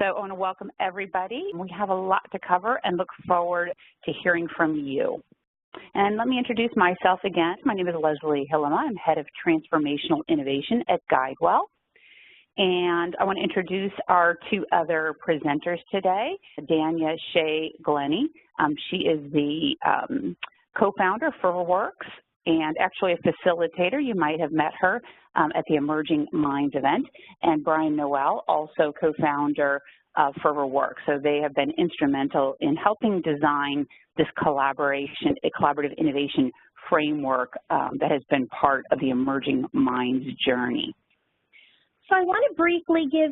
So I want to welcome everybody. We have a lot to cover and look forward to hearing from you. And let me introduce myself again. My name is Leslie Hillema. I'm Head of Transformational Innovation at GuideWell. And I want to introduce our two other presenters today, Danya Shea Glennie. She is the co-founder of FervorWorks and actually a facilitator. You might have met her at the Emerging Minds event. And Brian Noel, also co-founder of FervorWorks. So they have been instrumental in helping design this collaborative innovation framework that has been part of the Emerging Minds journey. So I want to briefly give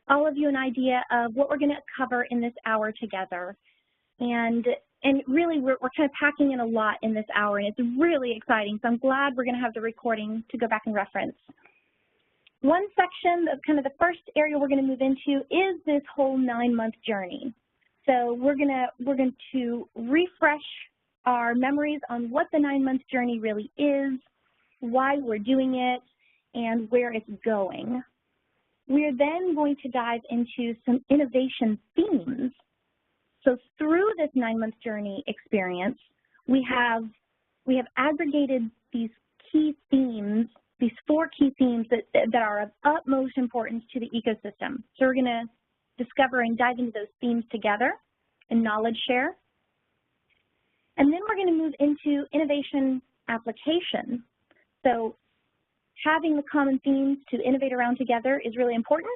all of you an idea of what we're going to cover in this hour together. And really, we're kind of packing in a lot in this hour, and it's really exciting. So I'm glad we're going to have the recording to go back and reference. One section, of kind of the first area we're going to move into is this whole 9-month journey. So we're going to refresh our memories on what the 9-month journey really is, why we're doing it, and where it's going. We're then going to dive into some innovation themes. So through this 9-month journey experience, we have aggregated these key themes, these 4 key themes that are of utmost importance to the ecosystem. So we're going to discover and dive into those themes together and knowledge share. And then we're going to move into innovation application. So having the common themes to innovate around together is really important.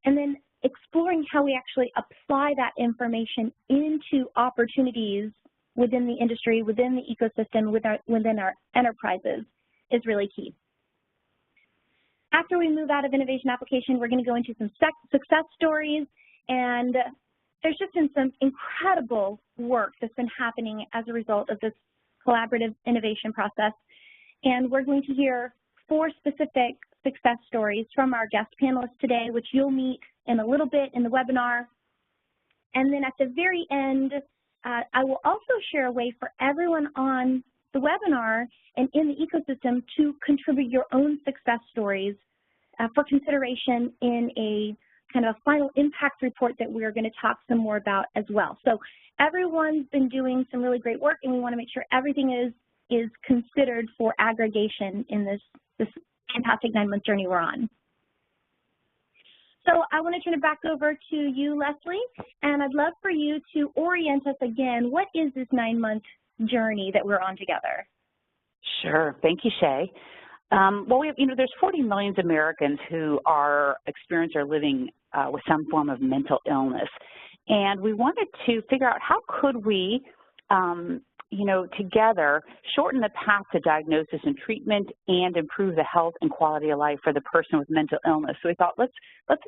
And then exploring how we actually apply that information into opportunities within the industry, within the ecosystem, within our enterprises is really key. After we move out of innovation application, we're going to go into some success stories, and there's just been some incredible work that's been happening as a result of this collaborative innovation process. And we're going to hear 4 specific success stories from our guest panelists today, which you'll meet in a little bit in the webinar. And then at the very end, I will also share a way for everyone on the webinar and in the ecosystem to contribute your own success stories for consideration in a kind of a final impact report that we're going to talk some more about as well. So everyone's been doing some really great work, and we want to make sure everything is considered for aggregation in this fantastic 9-month journey we're on. So I want to turn it back over to you, Leslie, and I'd love for you to orient us again. What is this 9-month journey that we're on together? Sure. Thank you, Shay. Well, there's 40 million Americans who are experiencing or living with some form of mental illness, and we wanted to figure out how could we together shorten the path to diagnosis and treatment and improve the health and quality of life for the person with mental illness. So we thought, let's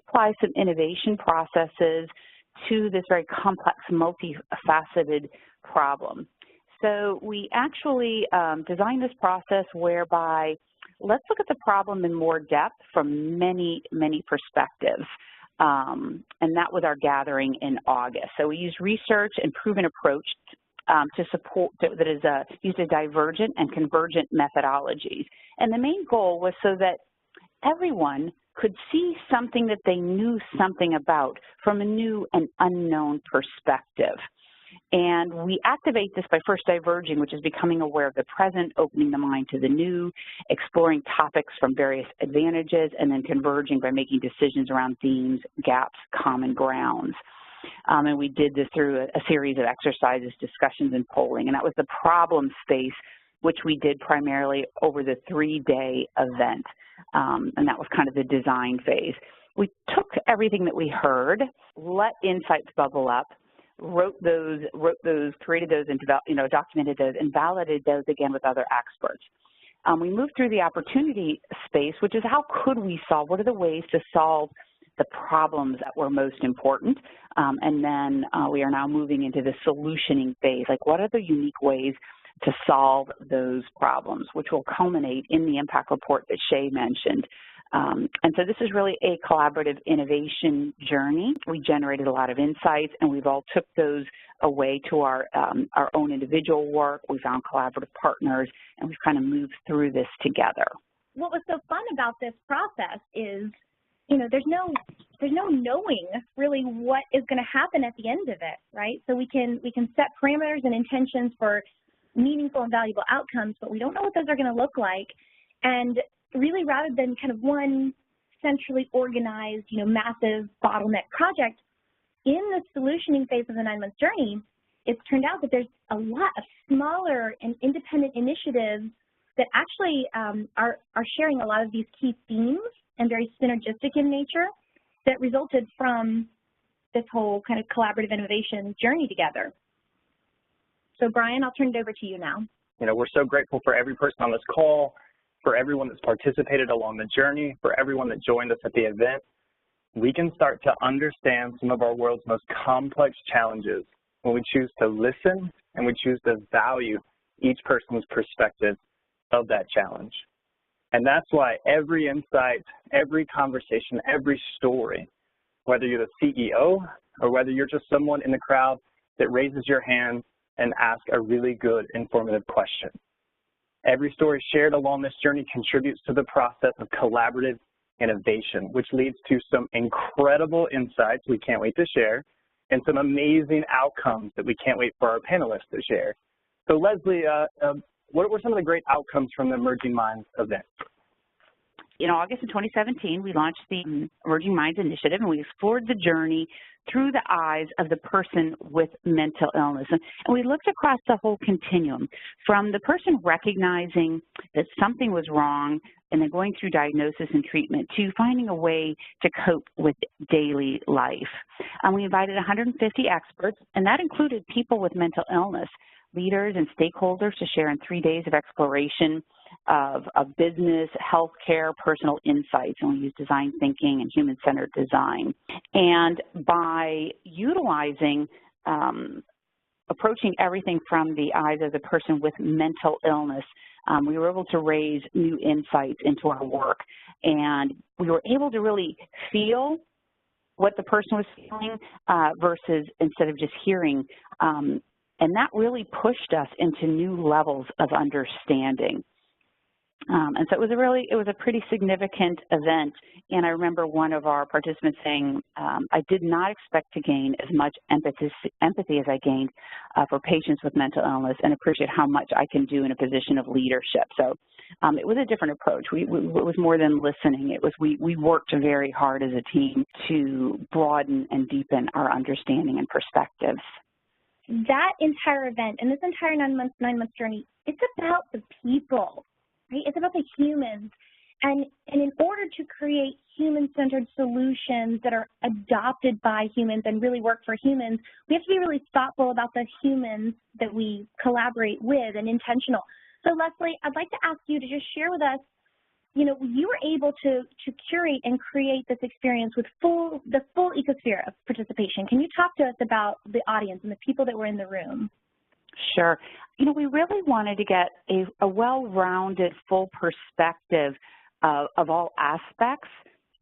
apply some innovation processes to this very complex, multifaceted problem. So we actually designed this process whereby let's look at the problem in more depth from many, many perspectives. And that was our gathering in August. So we used research and proven approach to support that is used a divergent and convergent methodologies. And the main goal was so that everyone could see something that they knew something about from a new and unknown perspective. And we activate this by first diverging, which is becoming aware of the present, opening the mind to the new, exploring topics from various advantages, and then converging by making decisions around themes, gaps, common grounds. And we did this through a series of exercises, discussions, and polling. And that was the problem space, which we did primarily over the 3-day event. And that was kind of the design phase. We took everything that we heard, let insights bubble up, wrote those, created those, and documented those, and validated those again with other experts. We moved through the opportunity space, which is how could we solve, what are the ways to solve the problems that were most important, and then we are now moving into the solutioning phase, like what are the unique ways to solve those problems, which will culminate in the impact report that Shay mentioned. And so this is really a collaborative innovation journey. We generated a lot of insights, and we've all took those away to our own individual work. We found collaborative partners, and we've kind of moved through this together. What was so fun about this process is there's no knowing really what is going to happen at the end of it, right? So we can set parameters and intentions for meaningful and valuable outcomes, but we don't know what those are going to look like. And really, rather than kind of one centrally organized, massive bottleneck project, in the solutioning phase of the 9-month journey, it's turned out that there's a lot of smaller and independent initiatives that actually are sharing a lot of these key themes and very synergistic in nature that resulted from this whole kind of collaborative innovation journey together. So Brian, I'll turn it over to you now. We're so grateful for every person on this call, for everyone that's participated along the journey, for everyone that joined us at the event. We can start to understand some of our world's most complex challenges when we choose to listen and we choose to value each person's perspective of that challenge. And that's why every insight, every conversation, every story, whether you're the CEO or whether you're just someone in the crowd that raises your hand and asks a really good, informative question. Every story shared along this journey contributes to the process of collaborative innovation, which leads to some incredible insights we can't wait to share and some amazing outcomes that we can't wait for our panelists to share. So Leslie, what were some of the great outcomes from the Emerging Minds event? In August of 2017, we launched the Emerging Minds Initiative, and we explored the journey through the eyes of the person with mental illness. And we looked across the whole continuum, from the person recognizing that something was wrong and then going through diagnosis and treatment to finding a way to cope with daily life. We invited 150 experts, and that included people with mental illness, leaders and stakeholders to share in 3 days of exploration of business, healthcare, personal insights, and we use design thinking and human-centered design. And by utilizing, approaching everything from the eyes of the person with mental illness, we were able to raise new insights into our work, and we were able to really feel what the person was feeling versus instead of just hearing. And that really pushed us into new levels of understanding. And so it was a pretty significant event. And I remember one of our participants saying, I did not expect to gain as much empathy as I gained for patients with mental illness, and appreciate how much I can do in a position of leadership. So it was a different approach. It was more than listening. It was we worked very hard as a team to broaden and deepen our understanding and perspectives. That entire event and this entire 9-month journey, it's about the people, right? It's about the humans. And in order to create human-centered solutions that are adopted by humans and really work for humans, we have to be really thoughtful about the humans that we collaborate with and intentional. So Leslie, I'd like to ask you to just share with us, you were able to curate and create this experience with the full ecosphere of participation. Can you talk to us about the audience and the people that were in the room? Sure. We really wanted to get a well-rounded, full perspective of all aspects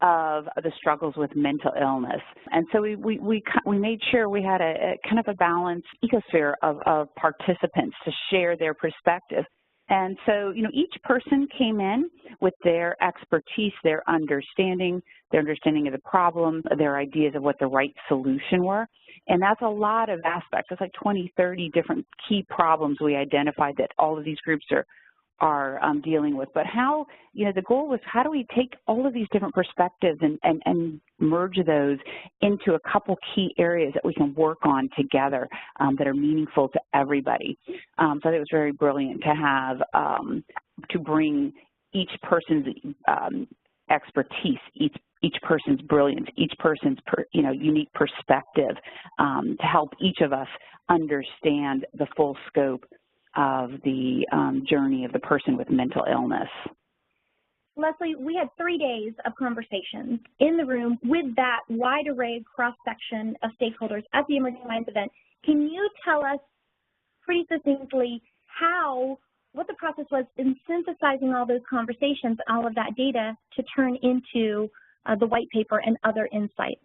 of the struggles with mental illness. And so we made sure we had a kind of a balanced ecosphere of participants to share their perspective. And so, each person came in with their expertise, their understanding of the problem, their ideas of what the right solution were. And that's a lot of aspects. It's like 20, 30 different key problems we identified that all of these groups are dealing with. But how, the goal was, how do we take all of these different perspectives and merge those into a couple key areas that we can work on together that are meaningful to everybody. So I think it was very brilliant to have, to bring each person's expertise, each person's brilliance, each person's unique perspective to help each of us understand the full scope of the journey of the person with mental illness. Leslie, we had 3 days of conversations in the room with that wide array cross-section of stakeholders at the Emerging Minds event. Can you tell us pretty succinctly what the process was in synthesizing all those conversations, all of that data to turn into the white paper and other insights?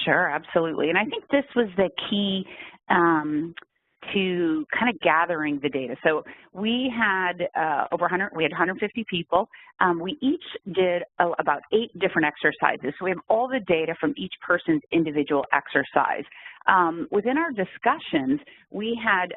Sure, absolutely. And I think this was the key to kind of gathering the data. So we had we had 150 people. We each did about 8 different exercises. So we have all the data from each person's individual exercise. Within our discussions, we had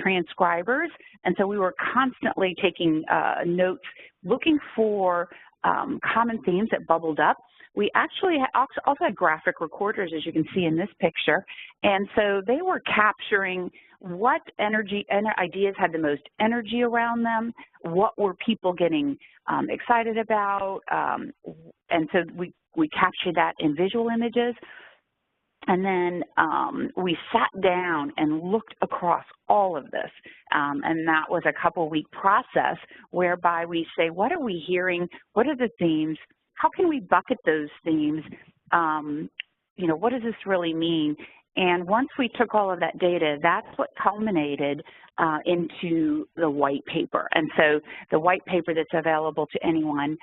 transcribers, and so we were constantly taking notes, looking for common themes that bubbled up. We actually also had graphic recorders, as you can see in this picture, and so they were capturing what energy and ideas had the most energy around them, what were people getting excited about, and so we captured that in visual images. And then we sat down and looked across all of this, and that was a couple-week process whereby we say, what are we hearing? What are the themes? How can we bucket those themes? You know, what does this really mean? And once we took all of that data, that's what culminated into the white paper. And so the white paper that's available to anyone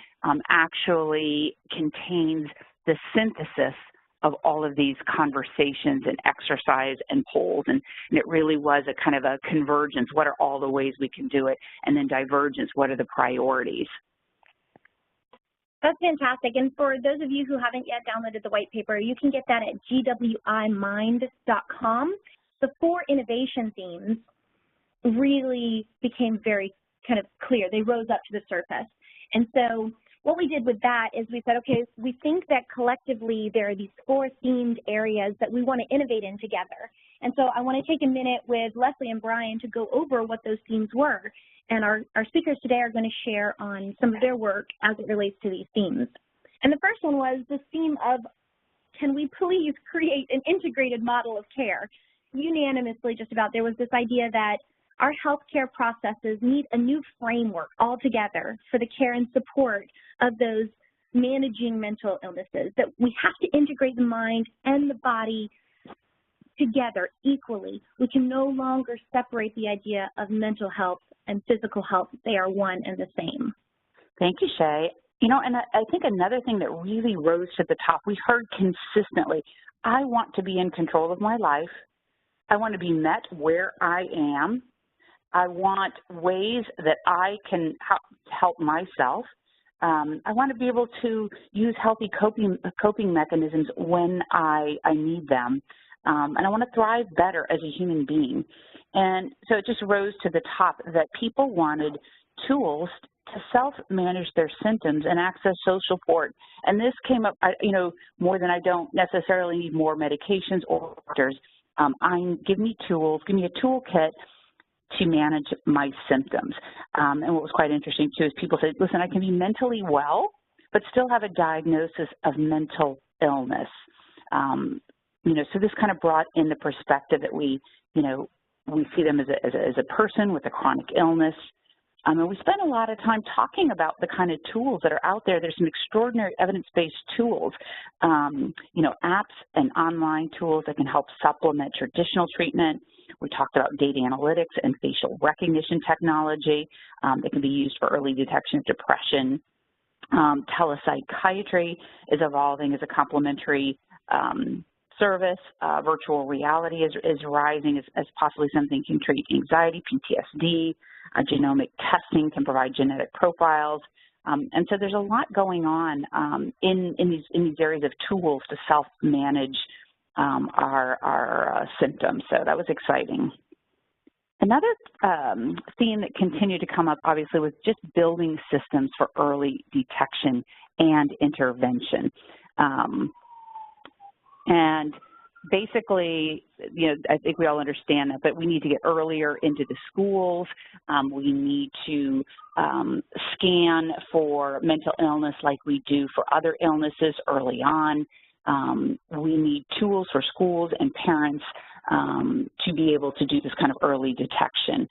actually contains the synthesis of all of these conversations and exercise and polls, and it really was a kind of a convergence. What are all the ways we can do it? And then divergence, what are the priorities? That's fantastic. And for those of you who haven't yet downloaded the white paper, you can get that at gwimind.com. The 4 innovation themes really became very kind of clear. They rose up to the surface. And so what we did with that is we said, okay, we think that collectively there are these 4 themed areas that we want to innovate in together. And so I want to take a minute with Leslie and Brian to go over what those themes were. And our speakers today are going to share on some of their work as it relates to these themes. And the first one was this theme of, can we please create an integrated model of care? Unanimously, just about, there was this idea that our healthcare processes need a new framework altogether for the care and support of those managing mental illnesses, that we have to integrate the mind and the body together equally. We can no longer separate the idea of mental health and physical health. They are one and the same. Thank you, Shay. You know, and I think another thing that really rose to the top, we heard consistently, I want to be in control of my life. I want to be met where I am. I want ways that I can help myself. I want to be able to use healthy coping mechanisms when I need them. And I want to thrive better as a human being. And so it just rose to the top that people wanted tools to self-manage their symptoms and access social support. And this came up, you know, more than I don't necessarily need more medications or doctors. Give me tools, give me a toolkit to manage my symptoms. And what was quite interesting, too, is people said, listen, I can be mentally well, but still have a diagnosis of mental illness. You know, so this kind of brought in the perspective that we, you know, we see them as a person with a chronic illness. And we spent a lot of time talking about the kind of tools that are out there. There's some extraordinary evidence-based tools, you know, apps and online tools that can help supplement traditional treatment. We talked about data analytics and facial recognition technology that can be used for early detection of depression. Telepsychiatry is evolving as a complementary service. Virtual reality is rising as possibly something can treat anxiety, PTSD. Genomic testing can provide genetic profiles. And so there's a lot going on in these areas of tools to self-manage our symptoms. So that was exciting. Another theme that continued to come up, obviously, was just building systems for early detection and intervention. And basically, you know, I think we all understand that, but we need to get earlier into the schools. We need to scan for mental illness like we do for other illnesses early on. We need tools for schools and parents to be able to do this kind of early detection.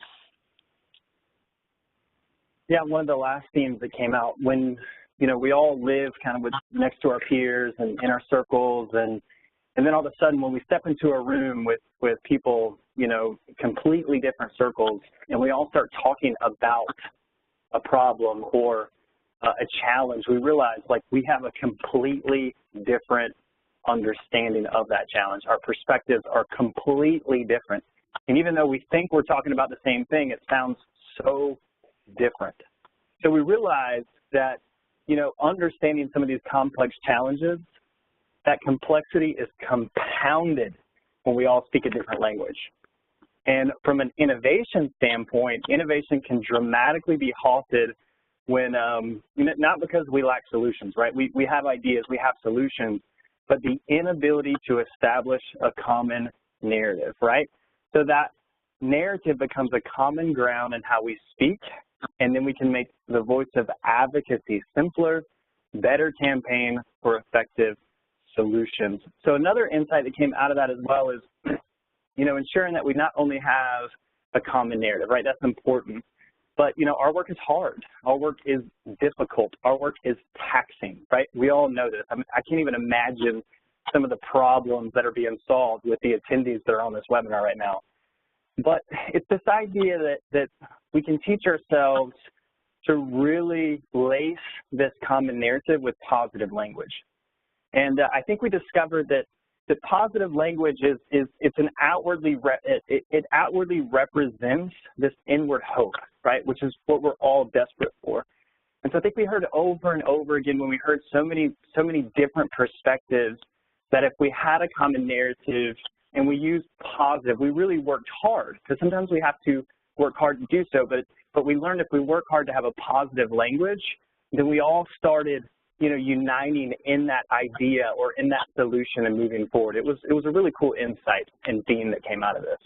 Yeah, one of the last themes that came out when, you know, we all live kind of next to our peers and in our circles, and then all of a sudden when we step into a room with people, you know, completely different circles, and we all start talking about a problem or a challenge, we realize, like, we have a completely different understanding of that challenge. Our perspectives are completely different. And even though we think we're talking about the same thing, it sounds so different. So we realized that, understanding some of these complex challenges, that complexity is compounded when we all speak a different language. And from an innovation standpoint, innovation can dramatically be halted when, not because we lack solutions, right? We have ideas, we have solutions, but the inability to establish a common narrative, right? So that narrative becomes a common ground in how we speak, and then we can make the voice of advocacy simpler, better campaign for effective solutions. So another insight that came out of that as well is, ensuring that we not only have a common narrative, right? That's important. But, our work is hard. Our work is difficult. Our work is taxing, right? We all know this. I can't even imagine some of the problems that are being solved with the attendees that are on this webinar right now. But it's this idea that we can teach ourselves to really lace this common narrative with positive language. And I think we discovered that the positive language it's an outwardly it outwardly represents this inward hope, right? Which is what we're all desperate for. And so I think we heard over and over again when we heard so many different perspectives that if we had a common narrative and we used positive, we really worked hard, because sometimes we have to work hard to do so, but we learned if we work hard to have a positive language, then we all started uniting in that idea or in that solution and moving forward. It was a really cool insight and theme that came out of this.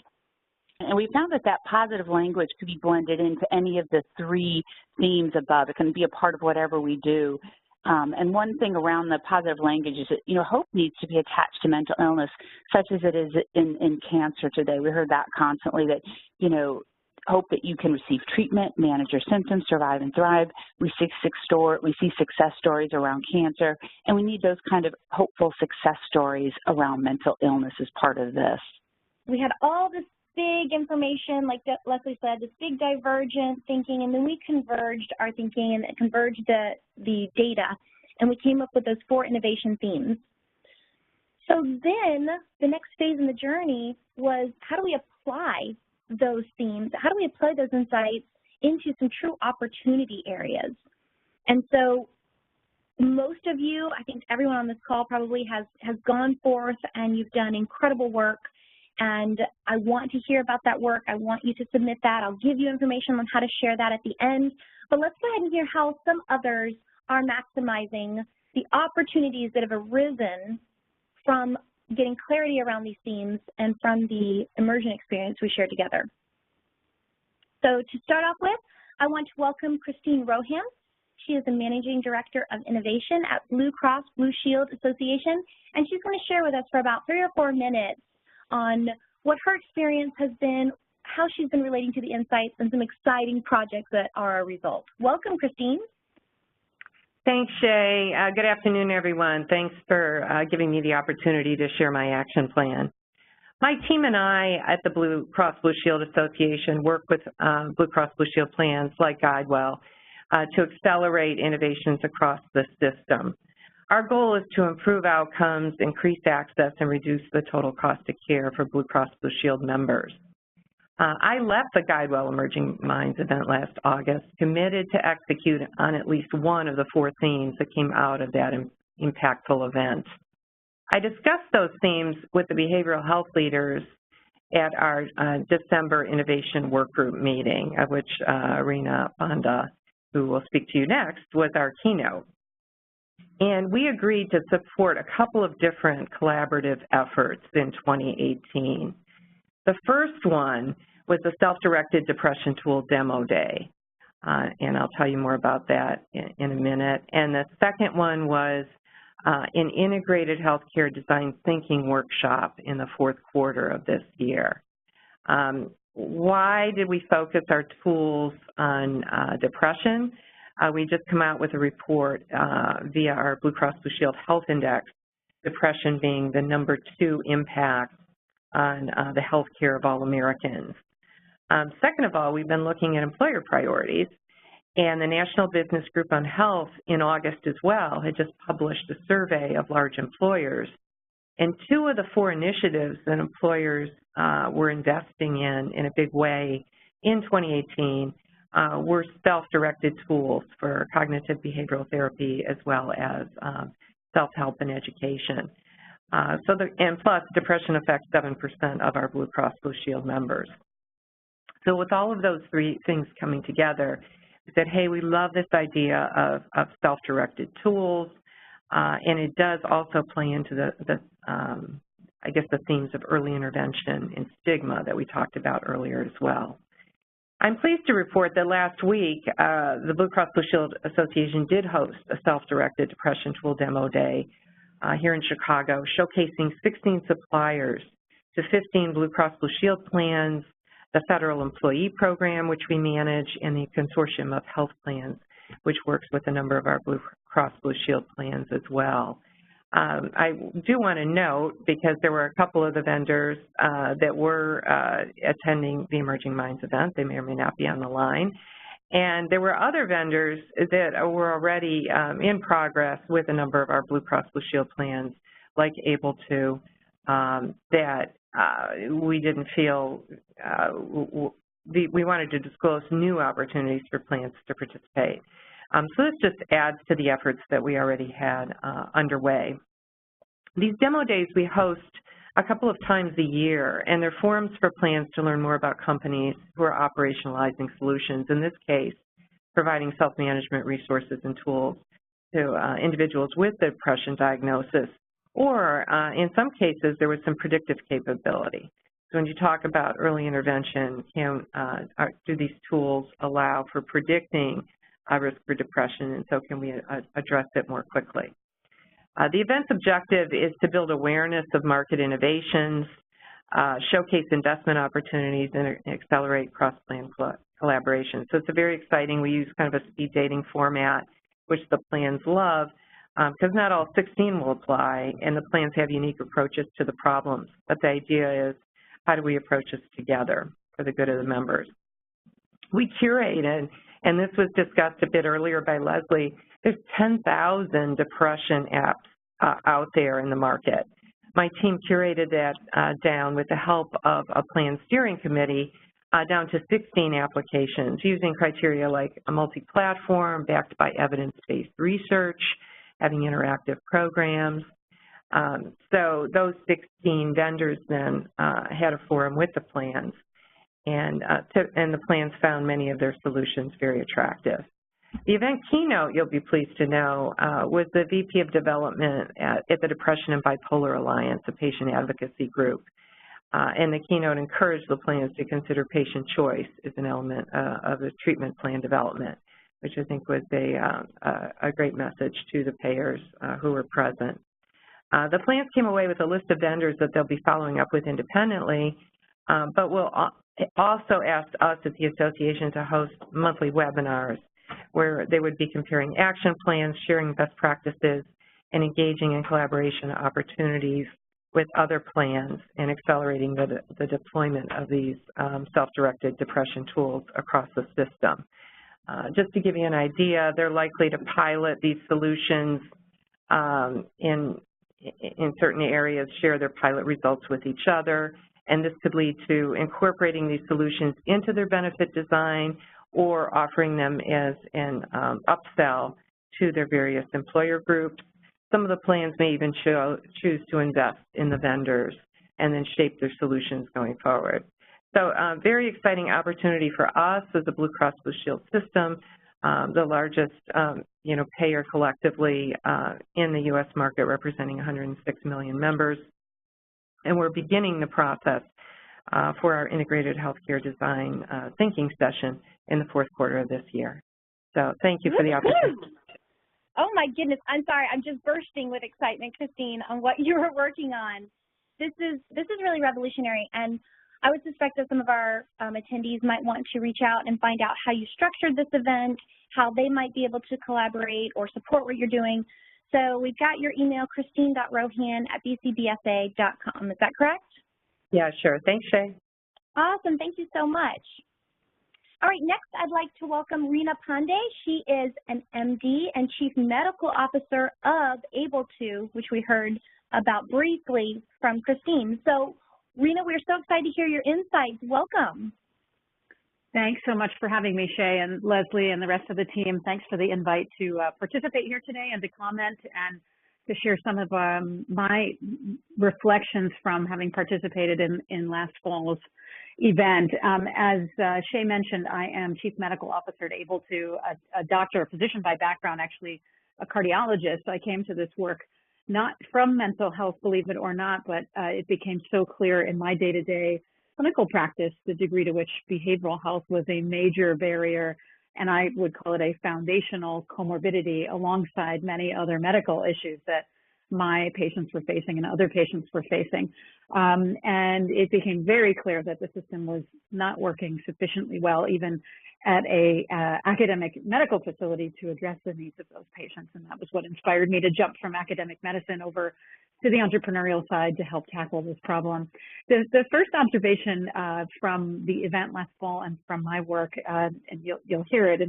And we found that positive language could be blended into any of the 3 themes above. It can be a part of whatever we do. And one thing around the positive language is that, hope needs to be attached to mental illness, such as it is in cancer today. We heard that constantly, that, hope that you can receive treatment, manage your symptoms, survive and thrive. We see success stories around cancer, and we need those kind of hopeful success stories around mental illness as part of this. We had all this big information, like Leslie said, this big divergent thinking, and then we converged our thinking and converged the data, and we came up with those 4 innovation themes. So then the next phase in the journey was, how do we apply those themes? How do we apply those insights into some true opportunity areas? And so most of you, I think everyone on this call probably has gone forth and you've done incredible work, and I want to hear about that work. I want you to submit that. I'll give you information on how to share that at the end, but let's go ahead and hear how some others are maximizing the opportunities that have arisen from getting clarity around these themes and from the immersion experience we shared together. So to start off with, I want to welcome Christine Rohan. She is the Managing Director of Innovation at Blue Cross Blue Shield Association, and she's going to share with us for about 3 or 4 minutes on what her experience has been, how she's been relating to the insights, and some exciting projects that are a result. Welcome, Christine. Thanks, Shay. Good afternoon, everyone. Thanks for giving me the opportunity to share my action plan. My team and I at the Blue Cross Blue Shield Association work with Blue Cross Blue Shield plans like GuideWell to accelerate innovations across the system. Our goal is to improve outcomes, increase access, and reduce the total cost of care for Blue Cross Blue Shield members. I left the GuideWell Emerging Minds event last August, committed to execute on at least one of the 4 themes that came out of that impactful event. I discussed those themes with the behavioral health leaders at our December Innovation Workgroup meeting, of which Rena Pandey, who will speak to you next, was our keynote. And we agreed to support a couple of different collaborative efforts in 2018. The first one was the Self-Directed Depression Tool Demo Day, and I'll tell you more about that in a minute. And the second one was an Integrated Healthcare Design Thinking Workshop in the 4th quarter of this year. Why did we focus our tools on depression? We just come out with a report via our Blue Cross Blue Shield Health Index, depression being the #2 impact on the health care of all Americans. Second of all, we've been looking at employer priorities, and the National Business Group on Health in August as well had just published a survey of large employers, And 2 of the 4 initiatives that employers were investing in a big way in 2018 were self-directed tools for cognitive behavioral therapy as well as self-help and education. And plus, depression affects 7% of our Blue Cross Blue Shield members. So with all of those 3 things coming together, we said, hey, we love this idea of self-directed tools, and it does also play into I guess, the themes of early intervention and stigma that we talked about earlier as well. I'm pleased to report that last week, the Blue Cross Blue Shield Association did host a self-directed depression tool demo day here in Chicago, showcasing 16 suppliers to 15 Blue Cross Blue Shield plans, the Federal Employee Program, which we manage, and the Consortium of Health Plans, which works with a number of our Blue Cross Blue Shield plans as well. I do want to note, because there were a couple of the vendors that were attending the Emerging Minds event, they may or may not be on the line, and there were other vendors that were already in progress with a number of our Blue Cross Blue Shield plans, like Able2, that we didn't feel we wanted to disclose new opportunities for plans to participate. So this just adds to the efforts that we already had underway. These demo days we host a couple of times a year, and they're forums for plans to learn more about companies who are operationalizing solutions, in this case, providing self-management resources and tools to individuals with the depression diagnosis, or in some cases, there was some predictive capability. So when you talk about early intervention, do these tools allow for predicting risk for depression, and so can we address it more quickly? The event's objective is to build awareness of market innovations, showcase investment opportunities, and accelerate cross-plan collaboration. So it's a very exciting, we use kind of a speed dating format, which the plans love, because not all 16 will apply, and the plans have unique approaches to the problems. But the idea is, how do we approach this together for the good of the members? We curated, and this was discussed a bit earlier by Leslie, there's 10,000 depression apps out there in the market. My team curated that down with the help of a plan steering committee down to 16 applications using criteria like a multi-platform, backed by evidence-based research, having interactive programs. So those 16 vendors then had a forum with the plans, and the plans found many of their solutions very attractive. The event keynote, you'll be pleased to know, was the VP of Development at the Depression and Bipolar Alliance, a patient advocacy group. And the keynote encouraged the plans to consider patient choice as an element of the treatment plan development, which I think was a great message to the payers who were present. The plans came away with a list of vendors that they'll be following up with independently, but will also ask us at the association to host monthly webinars where they would be comparing action plans, sharing best practices, and engaging in collaboration opportunities with other plans and accelerating the deployment of these self-directed depression tools across the system. Just to give you an idea, they're likely to pilot these solutions in certain areas, share their pilot results with each other, and this could lead to incorporating these solutions into their benefit design or offering them as an upsell to their various employer groups. Some of the plans may even choose to invest in the vendors and then shape their solutions going forward. So very exciting opportunity for us as a Blue Cross Blue Shield system, the largest payer collectively in the U.S. market, representing 106 million members. And we're beginning the process for our integrated healthcare design thinking session in the fourth quarter of this year. So thank you for the opportunity. Oh my goodness, I'm sorry, I'm just bursting with excitement, Christine, on what you were working on. This is really revolutionary, and I would suspect that some of our attendees might want to reach out and find out how you structured this event, how they might be able to collaborate or support what you're doing. So we've got your email, christine.rohan@bcbsa.com. Is that correct? Yeah, sure. Thanks, Shay. Awesome. Thank you so much. All right, next I'd like to welcome Rena Pandey. She is an MD and Chief Medical Officer of Able2, which we heard about briefly from Christine. So, Rena, we're so excited to hear your insights. Welcome. Thanks so much for having me, Shay and Leslie and the rest of the team. Thanks for the invite to participate here today and to comment and to share some of my reflections from having participated in last fall's event. As Shay mentioned, I am Chief Medical Officer at Able2, a doctor, a physician by background, actually a cardiologist. So I came to this work not from mental health, believe it or not, but it became so clear in my day-to-day clinical practice, the degree to which behavioral health was a major barrier, and I would call it a foundational comorbidity alongside many other medical issues that my patients were facing and other patients were facing. And it became very clear that the system was not working sufficiently well, even at a academic medical facility, to address the needs of those patients. And that was what inspired me to jump from academic medicine over to the entrepreneurial side to help tackle this problem. The first observation from the event last fall and from my work, and you'll hear it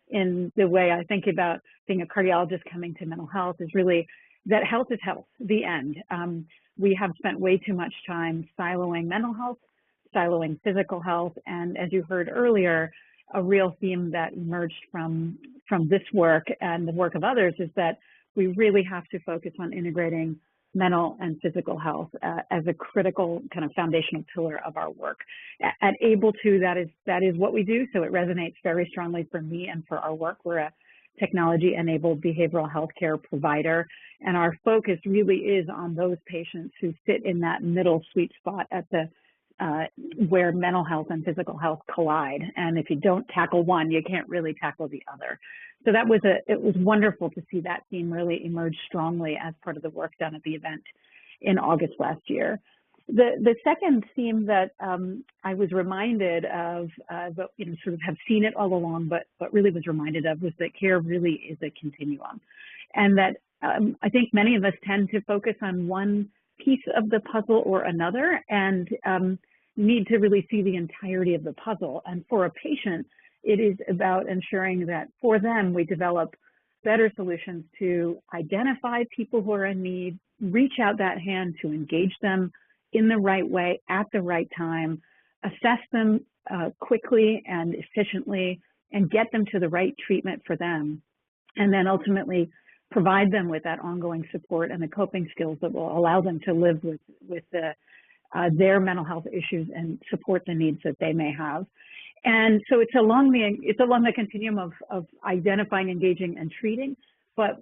in the way I think about being a cardiologist coming to mental health, is really that health is health, the end. We have spent way too much time siloing mental health, siloing physical health, and as you heard earlier, a real theme that emerged from this work and the work of others is that we really have to focus on integrating mental and physical health as a critical kind of foundational pillar of our work. At Able2, that is what we do, so it resonates very strongly for me and for our work. We're a technology-enabled behavioral health care provider, and our focus really is on those patients who sit in that middle sweet spot at the where mental health and physical health collide. And if you don't tackle one, you can't really tackle the other. So that was it was wonderful to see that theme really emerge strongly as part of the work done at the event in August last year. The second theme that I was reminded of, but sort of have seen it all along, but really was reminded of, was that care really is a continuum, and that I think many of us tend to focus on one piece of the puzzle or another, and need to really see the entirety of the puzzle. And for a patient, it is about ensuring that for them, we develop better solutions to identify people who are in need, reach out that hand to engage them in the right way at the right time, assess them quickly and efficiently, and get them to the right treatment for them. And then ultimately provide them with that ongoing support and the coping skills that will allow them to live with their mental health issues and support the needs that they may have. And so it's along the continuum of identifying, engaging, and treating, but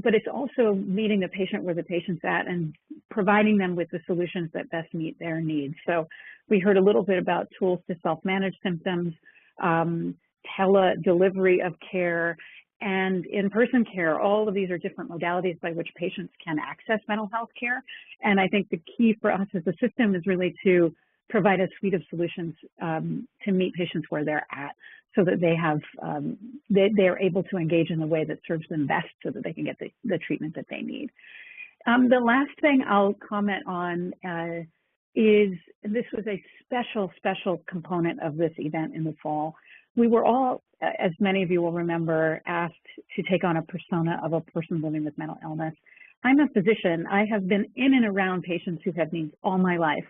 it's also meeting the patient where the patient's at and providing them with the solutions that best meet their needs. So we heard a little bit about tools to self-manage symptoms, tele-delivery of care, and in-person care. All of these are different modalities by which patients can access mental health care. And I think the key for us as a system is really to provide a suite of solutions to meet patients where they're at, so that they're able to engage in the way that serves them best, so that they can get the treatment that they need. The last thing I'll comment on is, this was a special component of this event in the fall. We were all, as many of you will remember, asked to take on a persona of a person living with mental illness. I'm a physician. I have been in and around patients who have needs all my life.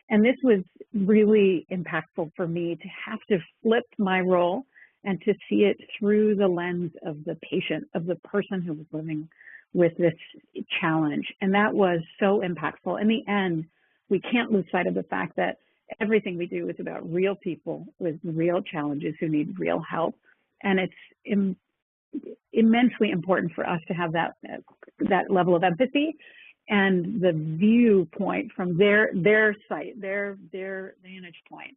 And this was really impactful for me to have to flip my role and to see it through the lens of the patient, of the person who was living with this challenge. And that was so impactful. In the end, we can't lose sight of the fact that everything we do is about real people with real challenges who need real help. And it's immensely important for us to have that level of empathy and the viewpoint from their site, their vantage point,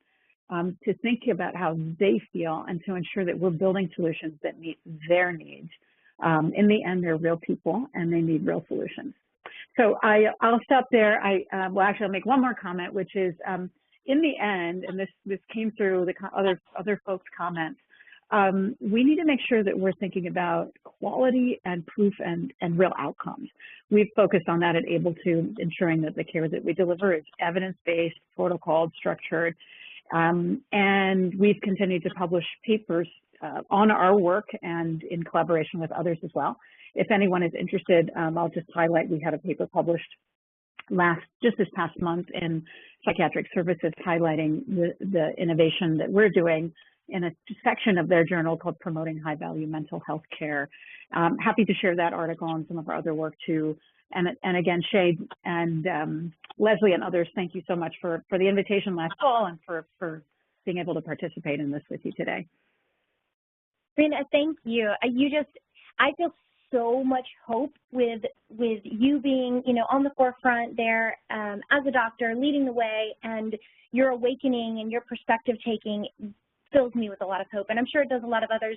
to think about how they feel and to ensure that we're building solutions that meet their needs. In the end, they're real people and they need real solutions. So I'll stop there. Well, actually, I'll make one more comment, which is, in the end, and this came through the other folks' comments, we need to make sure that we're thinking about quality and proof and real outcomes. We've focused on that at Able2, ensuring that the care that we deliver is evidence-based, protocoled, structured, and we've continued to publish papers on our work and in collaboration with others as well. If anyone is interested, I'll just highlight, we had a paper published just this past month in psychiatric services, highlighting the innovation that we're doing in a section of their journal called Promoting High Value Mental Health Care. Happy to share that article and some of our other work too. And again, Shay and Leslie and others, thank you so much for the invitation last fall and for being able to participate in this with you today. Rena, thank you. I feel so much hope with you being, on the forefront there as a doctor, leading the way, and your awakening and your perspective taking fills me with a lot of hope, and I'm sure it does a lot of others.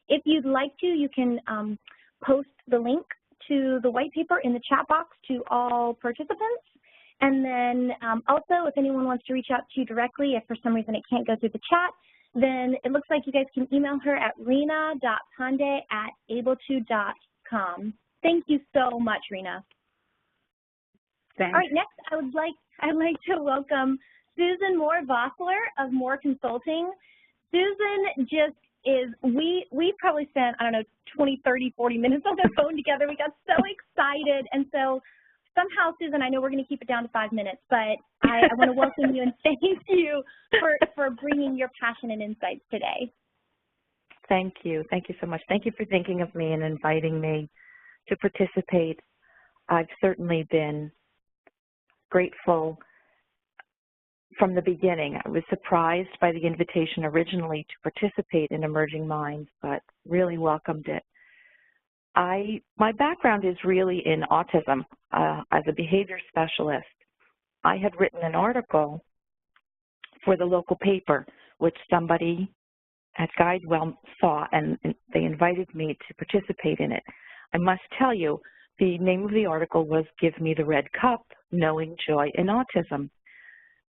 If you'd like to, you can post the link to the white paper in the chat box to all participants. And then also, if anyone wants to reach out to you directly, if for some reason it can't go through the chat, then it looks like you guys can email her at rena.pandey@able2.com. Thank you so much, Rena. Thanks. All right, next I'd like to welcome Susan Moore-Vossler of Moore Consulting. Susan just we probably spent, 20, 30, 40 minutes on the phone together. We got so excited. And so somehow, Susan, I know we're going to keep it down to 5 minutes, but I want to welcome you and thank you for bringing your passion and insights today. Thank you. Thank you so much. Thank you for thinking of me and inviting me to participate. I've certainly been grateful from the beginning. I was surprised by the invitation originally to participate in Emerging Minds, but really welcomed it. My background is really in autism. As a behavior specialist, I had written an article for the local paper, which somebody at GuideWell saw, and they invited me to participate in it. I must tell you, the name of the article was Give Me the Red Cup, Knowing Joy in Autism.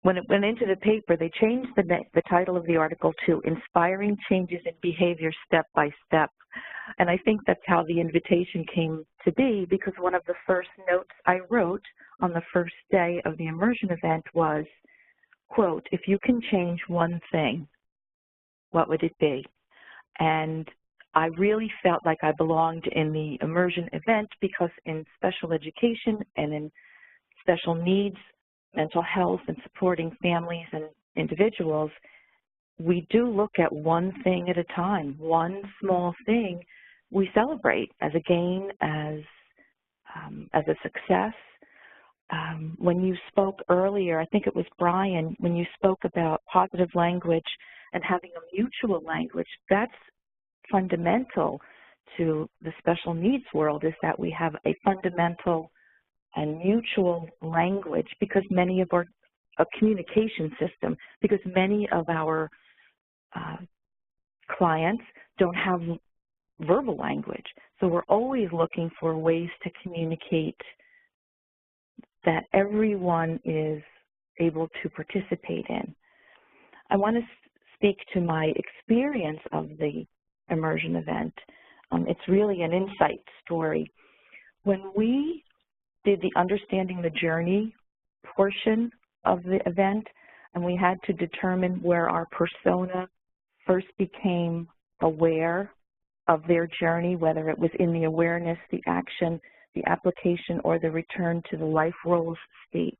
When it went into the paper, they changed the title of the article to Inspiring Changes in Behavior Step by Step. And I think that's how the invitation came to be, because one of the first notes I wrote on the first day of the immersion event was, quote, if you can change one thing, what would it be? And I really felt like I belonged in the immersion event because in special education and in special needs, mental health and supporting families and individuals, we do look at one thing at a time. One small thing we celebrate as a gain, as a success. When you spoke earlier, I think it was Brian, when you spoke about positive language and having a mutual language, that's fundamental to the special needs world, is that we have a fundamental and mutual language, because many of our communication system, because many of our clients don't have verbal language. So we're always looking for ways to communicate that everyone is able to participate in. I want to speak to my experience of the immersion event. It's really an insight story. When we did the Understanding the Journey portion of the event, and we had to determine where our persona first became aware of their journey, whether it was in the awareness, the action, the application, or the return to the life roles state.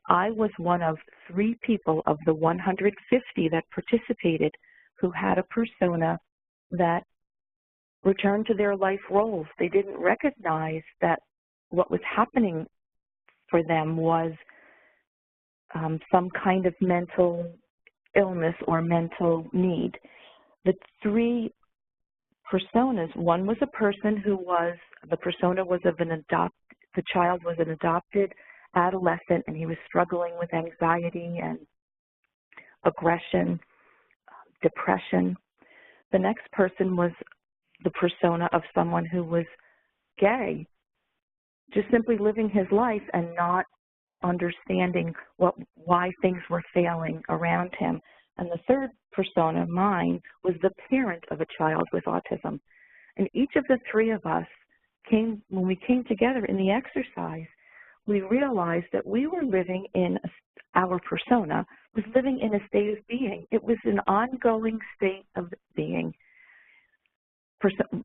I was one of 3 people of the 150 that participated who had a persona that returned to their life roles. They didn't recognize that what was happening for them was some kind of mental illness or mental need. The 3 personas, one was a person who was, the persona was of the child was an adopted adolescent, and he was struggling with anxiety and aggression, depression. The next person was the persona of someone who was gay, just simply living his life and not understanding why things were failing around him. And the third persona, mine, was the parent of a child with autism. And each of the 3 of us when we came together in the exercise, we realized that we were living in, our persona was living in a state of being. It was an ongoing state of being.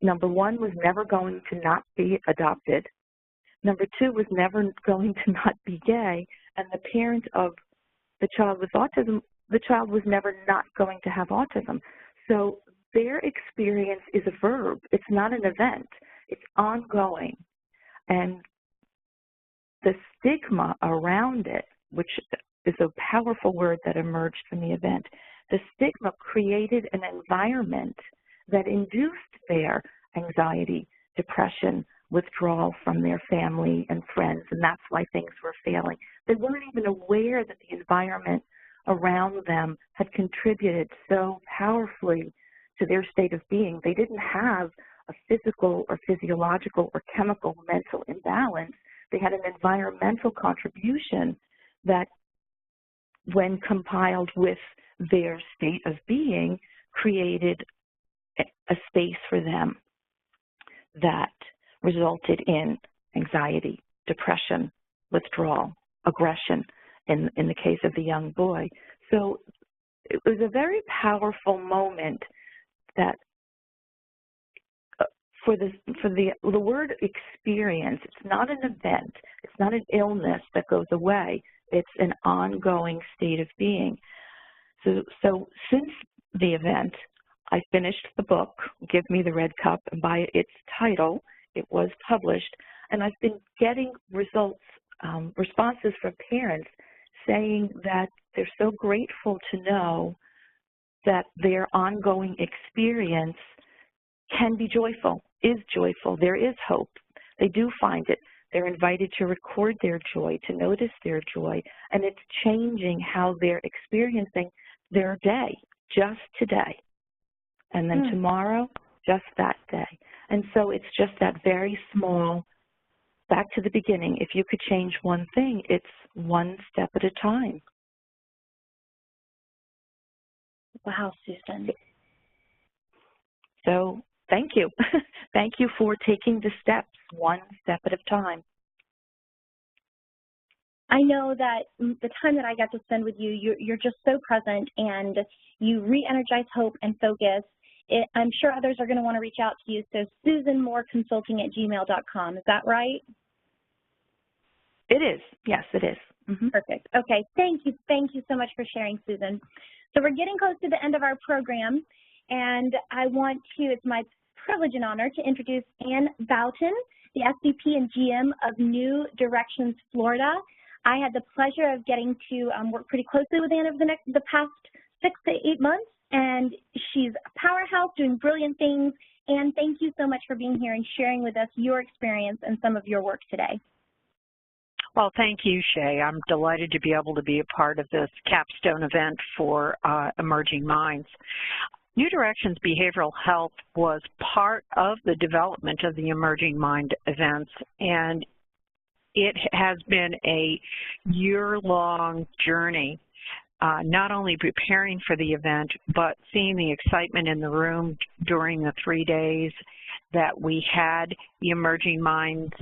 Number 1 was never going to not be adopted. Number 2 was never going to not be gay, and the parent of the child with autism, the child was never not going to have autism. So their experience is a verb. It's not an event. It's ongoing. And the stigma around it, which is a powerful word that emerged from the event, the stigma created an environment that induced their anxiety, depression, withdrawal from their family and friends, and that's why things were failing. They weren't even aware that the environment around them had contributed so powerfully to their state of being. They didn't have a physical or physiological or chemical mental imbalance. They had an environmental contribution that, when compiled with their state of being, created a space for them that resulted in anxiety, depression, withdrawal, aggression in the case of the young boy. So it was a very powerful moment that for the word experience, it's not an event, it's not an illness that goes away, it's an ongoing state of being. So since the event, I finished the book, Give Me the Red Cup, and by its title, it was published, and I've been getting responses from parents saying that they're so grateful to know that their ongoing experience can be joyful, is joyful, there is hope. They do find it. They're invited to record their joy, to notice their joy, and it's changing how they're experiencing their day, just today. And then tomorrow, just that day. And so it's just that very small, back to the beginning, if you could change one thing, it's one step at a time. Wow, Susan. So thank you. Thank you for taking the steps, one step at a time. I know that the time that I got to spend with you, you're just so present, and you re-energize hope and focus. I'm sure others are going to want to reach out to you. So susanmooreconsulting@gmail.com. Is that right? It is. Yes, it is. Perfect. Okay. Thank you. Thank you so much for sharing, Susan. So we're getting close to the end of our program, and it's my privilege and honor to introduce Ann Bowden, the SVP and GM of New Directions Florida. I had the pleasure of getting to work pretty closely with Ann over the past 6 to 8 months, and she's a powerhouse doing brilliant things. Ann, thank you so much for being here and sharing with us your experience and some of your work today. Well, thank you, Shay. I'm delighted to be able to be a part of this capstone event for Emerging Minds. New Directions Behavioral Health was part of the development of the Emerging Mind events, and it has been a year-long journey, not only preparing for the event, but seeing the excitement in the room during the 3 days that we had the Emerging Minds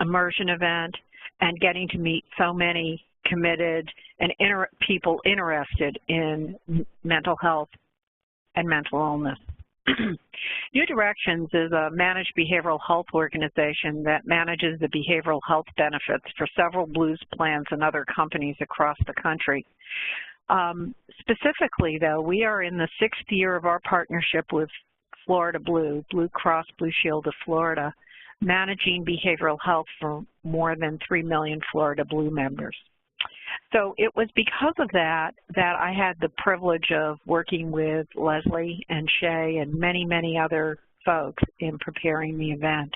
immersion event, and getting to meet so many committed and people interested in mental health and mental illness. New Directions is a managed behavioral health organization that manages the behavioral health benefits for several Blues plans and other companies across the country. Specifically, though, we are in the 6th year of our partnership with Florida Blue Cross Blue Shield of Florida, managing behavioral health for more than 3 million Florida Blue members. So it was because of that that I had the privilege of working with Leslie and Shay and many, many other folks in preparing the event.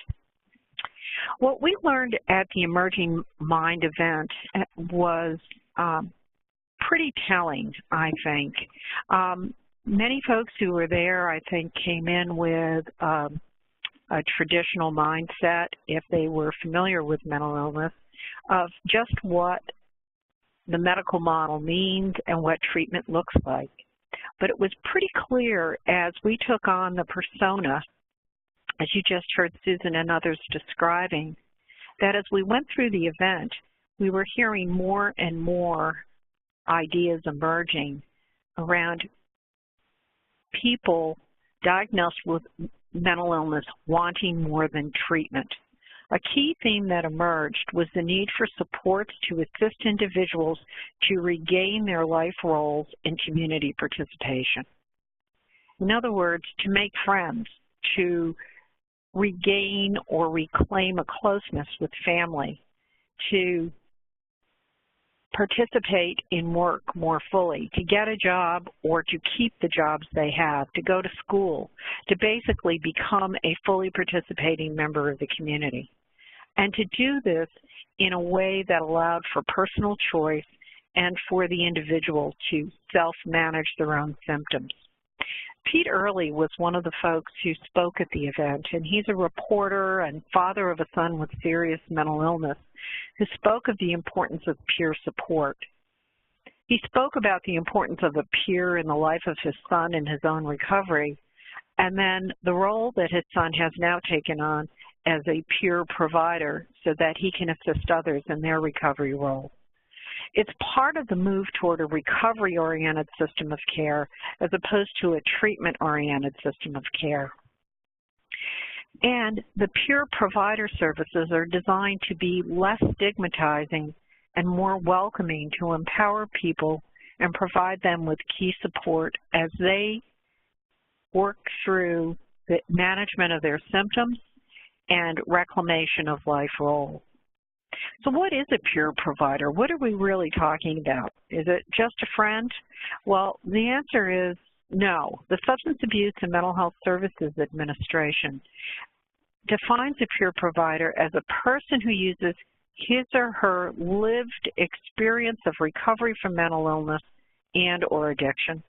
What we learned at the Emerging Mind event was pretty telling, I think. Many folks who were there, I think, came in with a traditional mindset, if they were familiar with mental illness, of just what the medical model means and what treatment looks like. But it was pretty clear as we took on the persona, as you just heard Susan and others describing, that as we went through the event, we were hearing more and more ideas emerging around people diagnosed with mental illness wanting more than treatment. A key theme that emerged was the need for supports to assist individuals to regain their life roles in community participation. In other words, to make friends, to regain or reclaim a closeness with family, to participate in work more fully, to get a job or to keep the jobs they have, to go to school, to basically become a fully participating member of the community. And to do this in a way that allowed for personal choice and for the individual to self-manage their own symptoms. Pete Early was one of the folks who spoke at the event, and he's a reporter and father of a son with serious mental illness who spoke of the importance of peer support. He spoke about the importance of a peer in the life of his son and his own recovery, and then the role that his son has now taken on as a peer provider so that he can assist others in their recovery role. It's part of the move toward a recovery-oriented system of care as opposed to a treatment-oriented system of care. And the peer provider services are designed to be less stigmatizing and more welcoming to empower people and provide them with key support as they work through the management of their symptoms and reclamation of life role. So what is a peer provider? What are we really talking about? Is it just a friend? Well, the answer is no. The Substance Abuse and Mental Health Services Administration defines a peer provider as a person who uses his or her lived experience of recovery from mental illness and or addiction,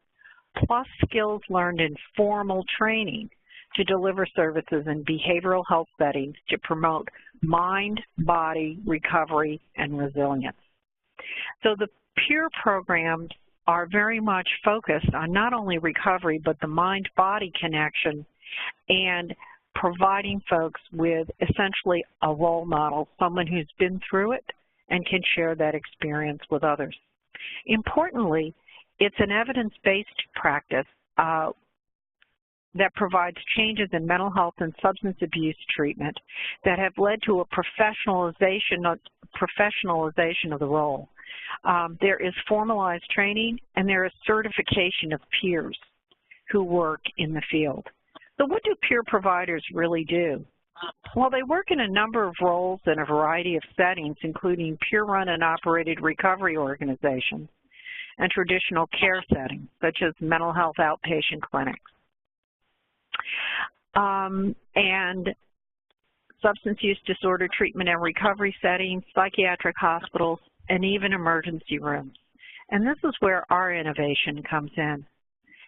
plus skills learned in formal training to deliver services in behavioral health settings to promote mind-body recovery and resilience. So the peer programs are very much focused on not only recovery, but the mind-body connection and providing folks with essentially a role model, someone who's been through it and can share that experience with others. Importantly, it's an evidence-based practice that provides changes in mental health and substance abuse treatment that have led to a professionalization of the role. There is formalized training and there is certification of peers who work in the field. So what do peer providers really do? Well, they work in a number of roles in a variety of settings, including peer-run and operated recovery organizations and traditional care settings, such as mental health outpatient clinics. And substance use disorder treatment and recovery settings, psychiatric hospitals, and even emergency rooms. And this is where our innovation comes in.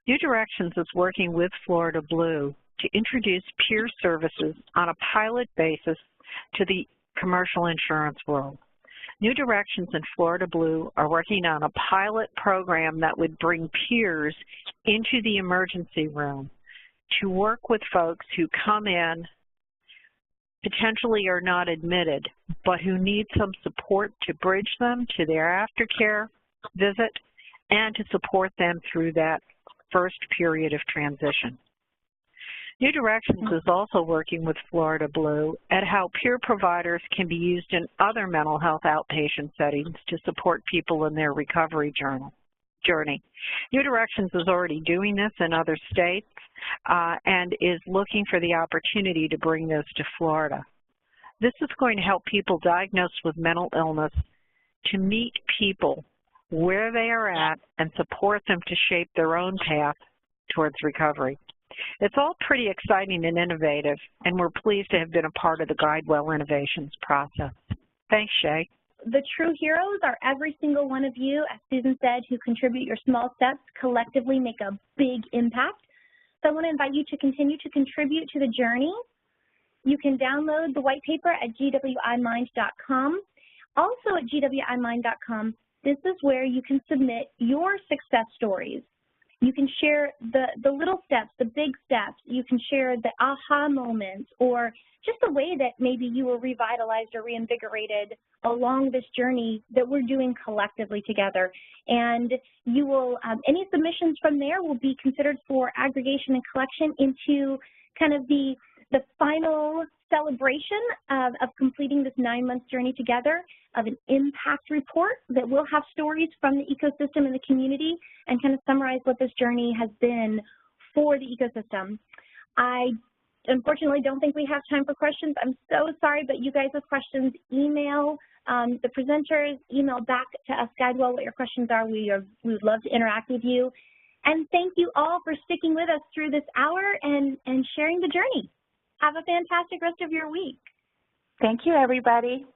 New Directions is working with Florida Blue to introduce peer services on a pilot basis to the commercial insurance world. New Directions and Florida Blue are working on a pilot program that would bring peers into the emergency room to work with folks who come in, potentially are not admitted, but who need some support to bridge them to their aftercare visit and to support them through that first period of transition. New Directions is also working with Florida Blue at how peer providers can be used in other mental health outpatient settings to support people in their recovery journey. New Directions is already doing this in other states and is looking for the opportunity to bring this to Florida. This is going to help people diagnosed with mental illness to meet people where they are at and support them to shape their own path towards recovery. It's all pretty exciting and innovative, and we're pleased to have been a part of the GuideWell Innovations process. Thanks, Shay. The true heroes are every single one of you, as Susan said, who contribute your small steps collectively make a big impact. So I want to invite you to continue to contribute to the journey. You can download the white paper at gwimind.com. Also at gwimind.com, this is where you can submit your success stories. You can share the little steps, the big steps. You can share the aha moments or just the way that maybe you were revitalized or reinvigorated along this journey that we're doing collectively together. And you will, any submissions from there will be considered for aggregation and collection into kind of the final celebration of completing this 9-month journey together, of an impact report that will have stories from the ecosystem and the community and kind of summarize what this journey has been for the ecosystem. I unfortunately don't think we have time for questions. I'm so sorry, but you guys with questions, email the presenters, email back to us, Guidewell, what your questions are. We would love to interact with you. And thank you all for sticking with us through this hour and sharing the journey. Have a fantastic rest of your week. Thank you, everybody.